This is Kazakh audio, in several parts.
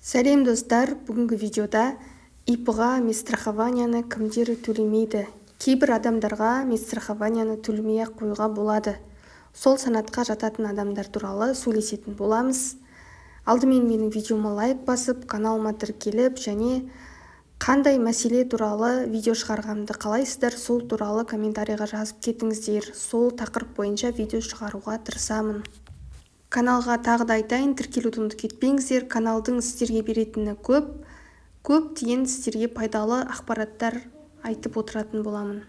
Сәлем достар, бүгінгі видеода ИП-ға медстрахованияны кімдер төлемейді? Кейбір адамдарға медстрахованияны төлемей қоюға болады. Сол санатқа жататын адамдар туралы сөйлесетін боламыз. Алдымен менің видеома лайк басып, каналыма тіркеліп, және қандай мәселе туралы видео шығарғанымды қалайсыздар, сол туралы комментарийға жазып кетіңіздер. Сол тақырып бойынша видео шығаруға тырысамын. Каналға тағы да айтайын, тіркелуді ұмытып кетпеңіздер. Каналдың сіздерге беретіні көптеген сіздерге пайдалы ақпараттар айтып отыратын боламын.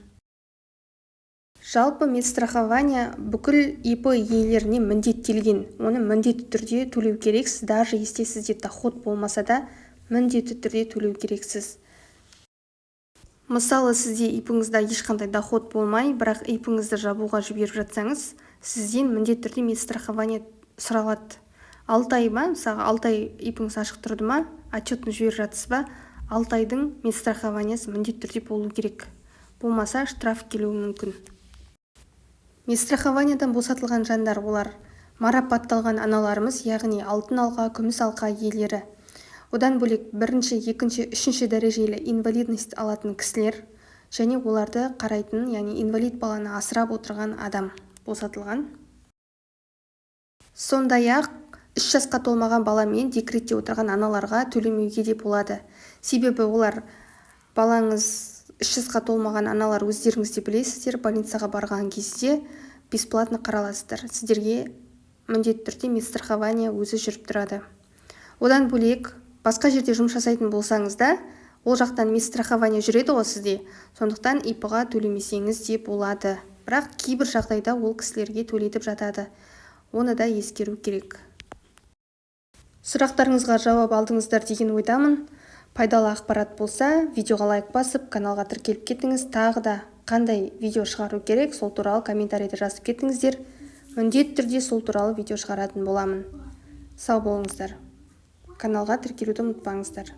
Жалпы медстрахования бүкіл ИП иелеріне міндеттелген. Оны міндетті түрде төлеу керексіз. Даже если сізде доход болмаса да, міндетті түрде төлеу керексіз. Мысалы, сізде ИП-іңізде ешқандай доход болмай, бірақ ИП-іңізді жабуға жіберіп жатсаңыз, сізден міндетті түрде медстрахования сұралады. 6 ай ма, мысалы 6 ай ИП-іңіз ашық тұрды ма, отчетын жіберіп жатсыз ба, 6 айдың медстрахованиясы міндетті түрде болу керек. Болмаса штраф келуі мүмкін. Медстрахованиядан босатылған жандар, олар марапатталған аналарымыз, яғни алтын алқа, күміс алқа иелері. Одан бөлек бірінші, екінші, үшінші дәрежелі инвалидность алатын кісілер және оларды қарайтын, яғни инвалид баланы асырап отырған адам босатылған. Сондай-ақ 3 жасқа толмаған баламен декретте отырған аналарға төлемеуге де болады. Себебі олар, балаңыз 3 жасқа толмаған аналар, өздеріңіз де білесіздер, больницаға барған кезде бесплатно қараласыздар. Сіздерге міндетті түрде медстрахования өзі жүріп тұрады. Одан бөлек басқа жерде жұмыс жасайтын болсаңыз да, ол жақтан медстрахования жүреді ғой сізде. Сондықтан ИП-ға төлемесеңіз де болады. Бірақ кейбір жағдайда ол кісілерге төлетіп жатады. Оны да ескеру керек. Сұрақтарыңызға жауап алдыңыздар деген ойдамын. Пайдалы ақпарат болса, видеоға лайк басып, каналға тіркеліп кетіңіз. Тағы да қандай видео шығару керек, сол туралы комментарийде жазып кетіңіздер. Міндетті түрде сол туралы видео шығаратын боламын. Сау болыңыздар. Каналға тіркелуді ұмытпаңыздар.